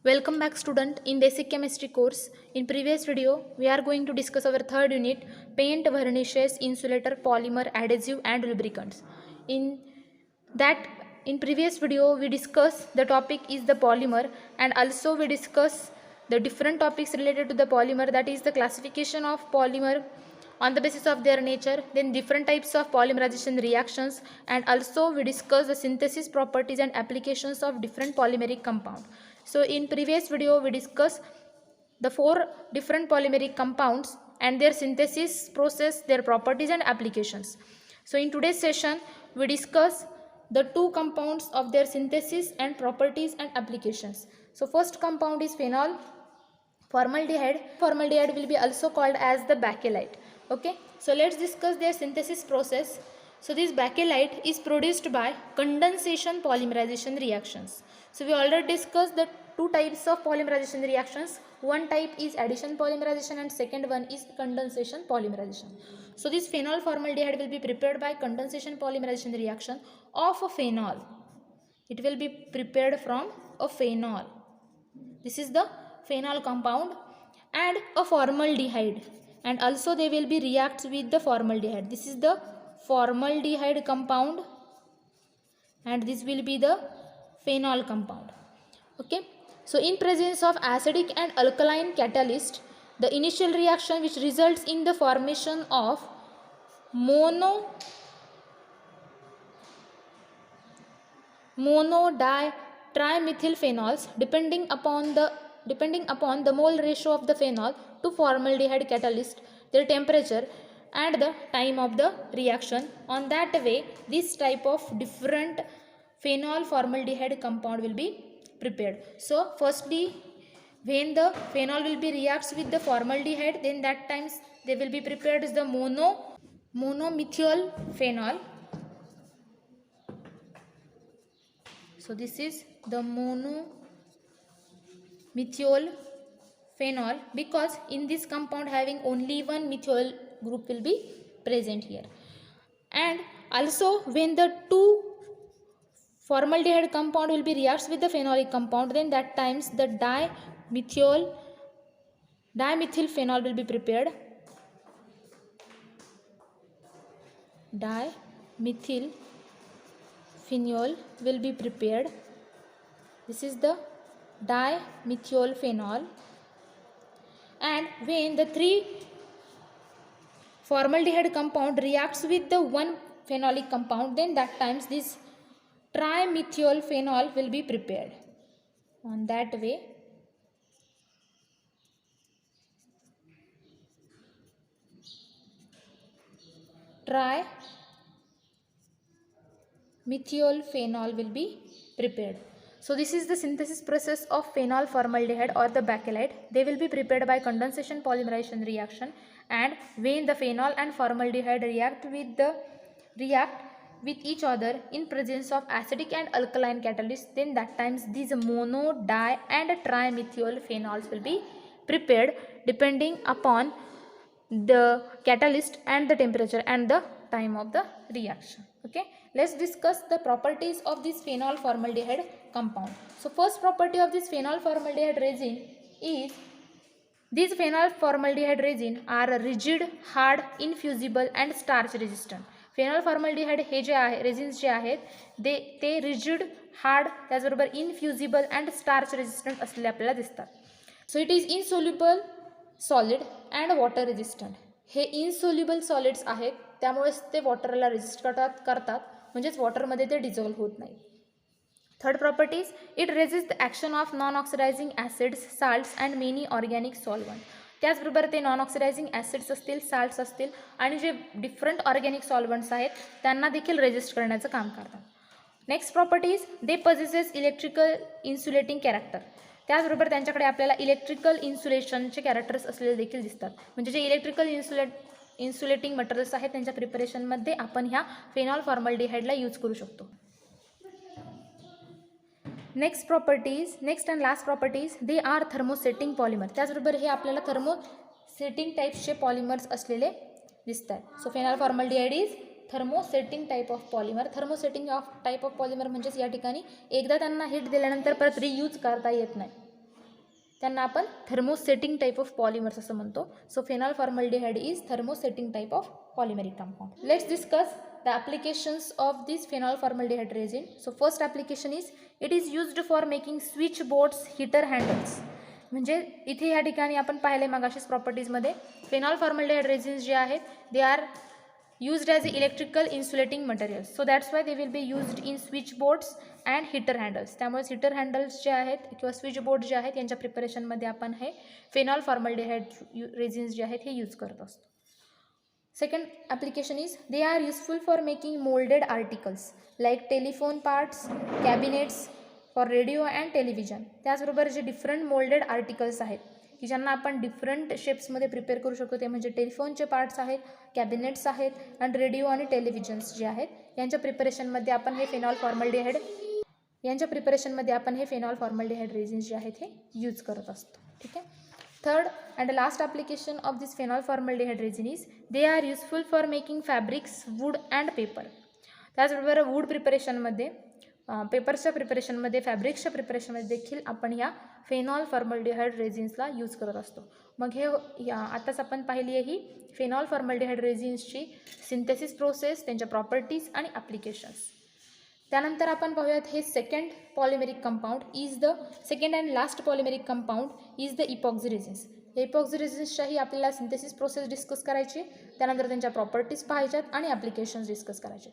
Welcome back student in basic chemistry course. In previous video we are going to discuss our third unit, paint, varnishes, insulator, polymer, adhesive and lubricants. In that in previous video we discuss the topic is the polymer, and also we discuss the different topics related to the polymer, that is the classification of polymer on the basis of their nature, then different types of polymerization reactions, and also we discuss the synthesis properties and applications of different polymeric compound. So in previous video we discussed the four different polymeric compounds and their synthesis process, their properties and applications. So in today's session we discuss the two compounds of their synthesis and properties and applications. So first compound is phenol formaldehyde. Formaldehyde will be also called as the bakelite. Okay, so let's discuss their synthesis process. So this bakelite is produced by condensation polymerization reactions. So we already discussed the two types of polymerization reactions. One type is addition polymerization and second one is condensation polymerization. So this phenol formaldehyde will be prepared by condensation polymerization reaction of a phenol. It will be prepared from a phenol. This is the phenol compound and a formaldehyde, and also they will be react with the formaldehyde. This is the formaldehyde compound and this will be the phenol compound. Okay, so in presence of acidic and alkaline catalyst, the initial reaction which results in the formation of mono-di-trimethylphenols depending upon the mole ratio of the phenol to formaldehyde catalyst, their temperature and the time of the reaction. On that way this type of different phenol formaldehyde compound will be prepared. So firstly, when the phenol will be reacts with the formaldehyde, then that times they will be prepared as the monomethyl phenol. So this is the monomethyl phenol, because in this compound having only one methyl group will be present here. And also when the two formaldehyde compound will be reacts with the phenolic compound, then that times the dimethyl phenol will be prepared. Dimethyl phenol will be prepared. This is the dimethyl phenol. And when the three formaldehyde compound reacts with the one phenolic compound, then that times this trimethyl phenol will be prepared. On that way trimethyl phenol will be prepared. So this is the synthesis process of phenol formaldehyde or the bakelite. They will be prepared by condensation polymerization reaction, and when the phenol and formaldehyde react with each other in presence of acidic and alkaline catalyst, then that times these mono, di and trimethyl phenols will be prepared depending upon the catalyst and the temperature and the time of the reaction. Okay, let's discuss the properties of this phenol formaldehyde compound. So first property of this phenol formaldehyde resin is these phenol formaldehyde resin are rigid, hard, infusible and starch resistant. phenol formaldehyde हे जे आहे resins जे आहेत ते rigid, hard, त्याचबरोबर इनफ्युजिबल and starch resistant असलेले आपल्याला दिसतात. So it is insoluble solid and water resistant. हे insoluble solids आहेत, त्यामुळेच ते वॉटरला रेजिस्ट करतात म्हणजेच वॉटरमध्ये ते डिझॉल्व्ह होत नाही. Third properties, it resist the action of non oxidising acids, salts and many organic solvent. त्याचबरोबर ते नॉन ऑक्सिडायझिंग ॲसिड्स असतील, साल्ट्स असतील आणि जे डिफरंट ऑर्गॅनिक सॉल्वंट्स आहेत त्यांना देखील रेजिस्ट करण्याचं काम करतात. नेक्स्ट प्रॉपर्टीज, दे पॉझेसेस इलेक्ट्रिकल इन्सुलेटिंग कॅरेक्टर. त्याचबरोबर त्यांच्याकडे आपल्याला इलेक्ट्रिकल इन्सुलेशनचे कॅरेक्टर्स असलेले देखील दिसतात. म्हणजे जे इलेक्ट्रिकल इन्सुलेटिंग मटेरियल्स आहेत त्यांच्या प्रिपरेशनमध्ये आपण ह्या फेनॉल फॉर्मल्डिहाइडला यूज करू शकतो. Next and last properties, they are thermosetting polymer. त्याचबरोबर हे आपल्याला थर्मोसेटिंग टाईप्सचे पॉलिमर्स असलेले दिसतात. So phenol formaldehyde is thermosetting type of polymer. Type of polymer म्हणजेच या ठिकाणी एकदा त्यांना हीट दिल्यानंतर परत रियूज करता येत नाही. त्यांना आपण थर्मोसेटिंग टाईप ऑफ पॉलिमर्स असं म्हणतो. So phenol formaldehyde is thermosetting type of polymeric compound. Let's discuss the applications of this phenol formaldehyde resin. So first application is it is used for making switch boards, heater handles. म्हणजे इथे या ठिकाणी आपण पाहिले मगाशीच प्रॉपर्टीजमध्ये phenol formaldehyde resins जे आहेत they are used as electrical insulating materials, so that's why they will be used in switch boards and heater handles. त्यामुळे हीटर हँडल्स जे आहेत किंवा स्विच बोर्ड जे आहेत यांच्या प्रिपरेशनमध्ये आपण हे फेनॉल फॉर्मल्डिहाइड रेझिन्स जे आहेत हे यूज करत असतो. Second application is they are useful for making molded articles like telephone parts, cabinets for radio and television. त्याचबरोबर जे डिफरंट मोल्डेड आर्टिकल्स आहेत की ज्यांना आपण डिफरंट शेप्समध्ये प्रिपेअर करू शकतो ते म्हणजे टेलिफोनचे पार्ट्स आहेत, कॅबिनेट्स आहेत आणि रेडिओ आणि टेलिव्हिजन्स जे आहेत यांच्या प्रिपरेशनमध्ये आपण हे फेनॉल फॉर्मल्डिहाइड रेझिन्स जे आहेत हे यूज करत असतो. ठीक आहे. Third and last application of this phenol formaldehyde resin is they are useful for making fabrics, wood and paper. त्याचबरोबर वूड प्रिपरेशनमध्ये, पेपर्सच्या प्रिपरेशनमध्ये, फॅब्रिक्सच्या प्रिपरेशनमध्ये देखील आपण ह्या फेनॉल फॉर्मल्डिहाइड रेझिन्सला यूज करत असतो. मग हे आताच आपण पाहिली आहे ही फेनॉल फॉर्मल्डिहाइड रेझिन्सची सिंथेसिस प्रोसेस, त्यांच्या प्रॉपर्टीज आणि ॲप्लिकेशन्स. त्यानंतर आपण पाहूयात हे second polymeric compound is the second and last polymeric compound is the epoxy resins. या इपॉक्झी रेझिन्सच्याही आपल्याला सिंथेसिस प्रोसेस डिस्कस करायची, त्यानंतर त्यांच्या प्रॉपर्टीज पाहायच्यात आणि ॲप्लिकेशन्स डिस्कस करायचे.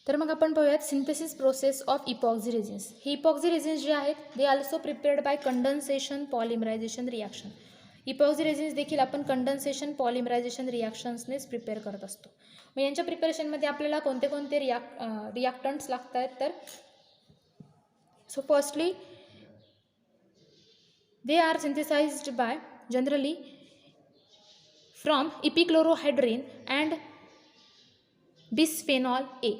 तर मग आपण पाहूयात synthesis process of epoxy resins. हे इपॉक्झी रेझिन्स जे आहेत they also prepared by condensation polymerisation reaction. Epoxy resins देखील आपण कंडन्सेशन पॉलिमरायझेशन रिॲक्शन्सनेच प्रिपेअर करत असतो. मग यांच्या प्रिपरेशनमध्ये आपल्याला कोणते कोणते रिॲक्टंट्स लागत आहेत तर so firstly they are synthesised by generally from epichlorohydrin and bisphenol A.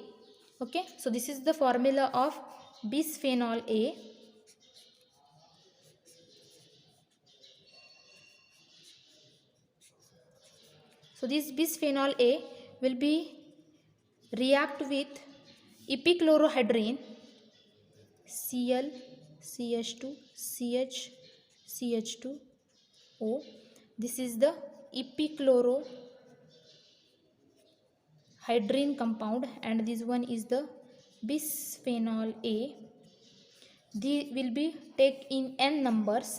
Okay, so this is the formula of bisphenol A. So this bisphenol A will be react with epichlorohydrin Cl CH2 CH CH2O. This is the epichlorohydrin compound and this one is the bisphenol A. They will be take in n numbers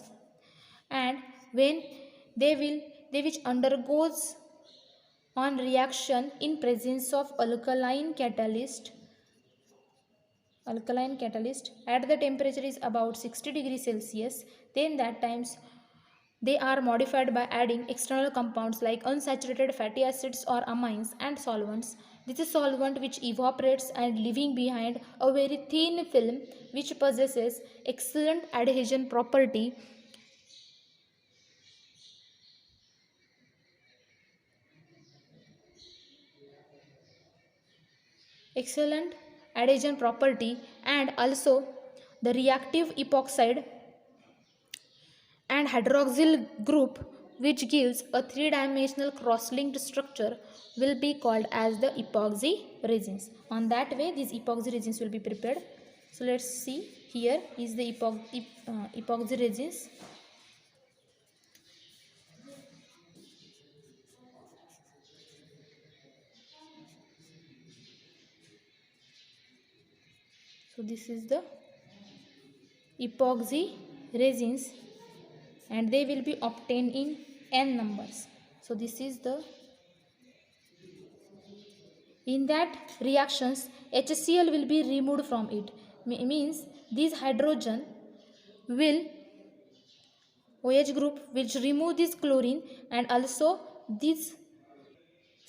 and when they which undergoes on reaction in presence of alkaline catalyst at the temperature is about 60 degrees Celsius, then that times they are modified by adding external compounds like unsaturated fatty acids or amines and solvents. This is solvent which evaporates and leaving behind a very thin film which possesses excellent adhesion property. Excellent adhesion property and also the reactive epoxide and hydroxyl group which gives a three-dimensional cross-linked structure will be called as the epoxy resins. On that way these epoxy resins will be prepared. So let's see, here is the epoxy resins. So this is the epoxy resins and they will be obtained in n numbers. So this is the, in that reactions HCl will be removed from it. Means this hydrogen will, OH group which remove this chlorine and also this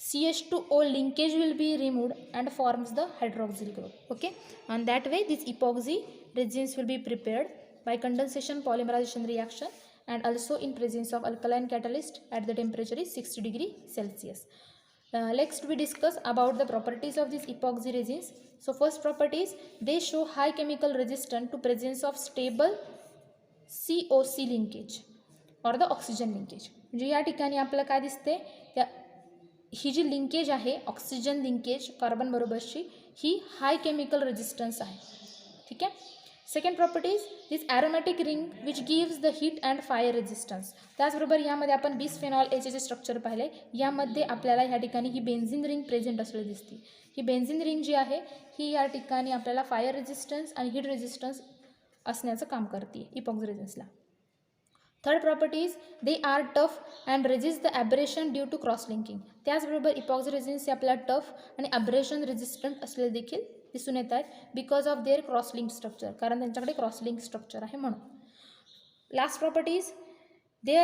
CH2O linkage will be removed and forms the hydroxyl group. Okay, on that way this epoxy resins will be prepared by condensation polymerization reaction and also in presence of alkaline catalyst at the temperature is 60 degrees Celsius. Next we discuss about the properties of these epoxy resins. So first property is they show high chemical resistance to presence of stable COC linkage or the oxygen linkage. म्हणजे या ठिकाणी आपल्याला काय दिसते, त्या ही जी linkage आहे oxygen linkage carbon बरोबरची ही हाय chemical resistance आहे. ठीक आहे. Second property is this aromatic ring which gives the heat and fire resistance. त्याचबरोबर यामध्ये आपण बिसफेनॉल एचे जे स्ट्रक्चर पाहिले, यामध्ये आपल्याला ह्या ठिकाणी ही बेन्झिन रिंग प्रेझेंट असलेली दिसते. ही बेन्झिन रिंग जी आहे ही या ठिकाणी आपल्याला फायर रेजिस्टन्स आणि हीट रेजिस्टन्स असण्याचं काम करते इपॉक्सी रेझिन्सला. Third property is they are tough and resist the abrasion due to cross linking. त्याचबरोबर इपॉक्सी रेझिन्स हे आपल्याला टफ आणि ॲब्रेशन रेजिस्टंट असलेले देखील दिसून येत आहेत because of their cross link structure, कारण त्यांच्याकडे क्रॉस लिंक स्ट्रक्चर आहे म्हणून. Last property is they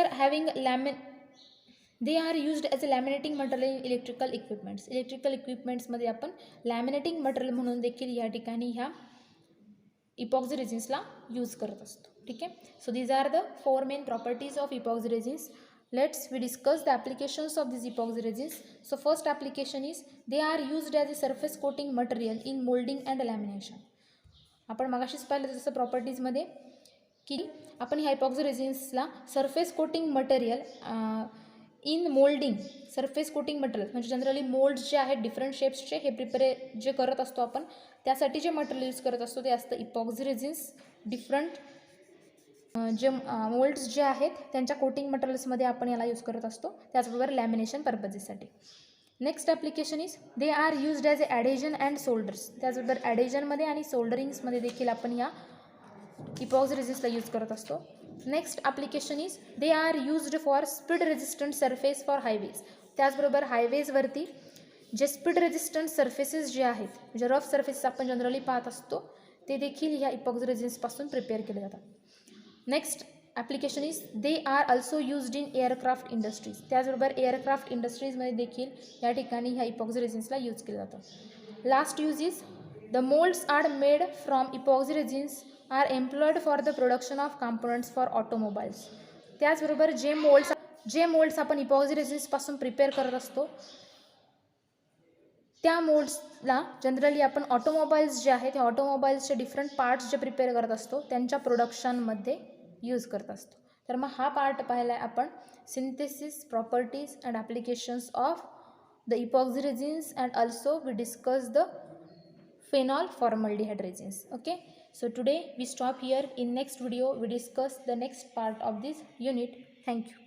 are used as a laminating material in electrical equipments. Electrical इक्विपमेंट्समध्ये आपण लॅमिनेटिंग मटेरियल म्हणून देखील या ठिकाणी ह्या इपॉक्सी रेझिन्सला यूज करत असतो. ठीक आहे. So these are the 4 main properties of epoxy resins. We discuss the applications of these epoxy resins. So first application is they are used as a surface coating material in molding and lamination. आपण मगाशीच पाहिलं जसं प्रॉपर्टीजमध्ये की आपण ह्या epoxy रेझिन्सला surface coating material in moulding, surface coating material म्हणजे generally moulds जे आहेत डिफरंट शेप्सचे हे जे करत असतो आपण, त्यासाठी जे मटेरियल यूज करत असतो ते असतं इपॉक्सी रेझिन्स. डिफरंट जे मोल्ड्स जे आहेत त्यांच्या कोटिंग मटेरियल्समध्ये आपण याला यूज करत असतो, त्याचबरोबर लॅमिनेशन पर्पजेससाठी. Next application is they are used as a adhesion and solders. त्याचबरोबर ॲडेजनमध्ये आणि सोल्डरिंग्समध्ये देखील आपण या इपॉक्सी रेझिन्सला यूज करत असतो. Next application is they are used for speed resistant surface for highways. त्याचबरोबर हायवेजवरती जे स्पीड रेजिस्टंट सरफेसेस जे आहेत, म्हणजे रफ सरफेसेस आपण जनरली पाहत असतो, ते देखील ह्या इपॉक्सी रेझिन्सपासून प्रिपेअर केले जातात. Next application is they are also used in aircraft industries. त्याचबरोबर एअरक्राफ्ट इंडस्ट्रीजमध्ये देखील या ठिकाणी ह्या इपॉक्सी रेझिन्सला यूज केलं जातं. Last use is the moulds are made from epoxy resins are employed for the production of components for automobiles. त्याचबरोबर जे मोल्ड्स आपण इपॉक्सी रेझिन्सपासून प्रिपेअर करत असतो, त्या मोल्ड्सला जनरली आपण ऑटोमोबाईल्स जे आहेत, त्या ऑटोमोबाईल्सचे डिफरंट पार्ट्स जे प्रिपेअर करत असतो त्यांच्या प्रोडक्शनमध्ये यूज करत असतो. तर मग हा पार्ट पाहिला आहे आपण, synthesis, properties and applications of the epoxy resins and also we discuss the phenol formaldehyde resins. Okay, so today we stop here. In next video we discuss the next part of this unit. Thank you.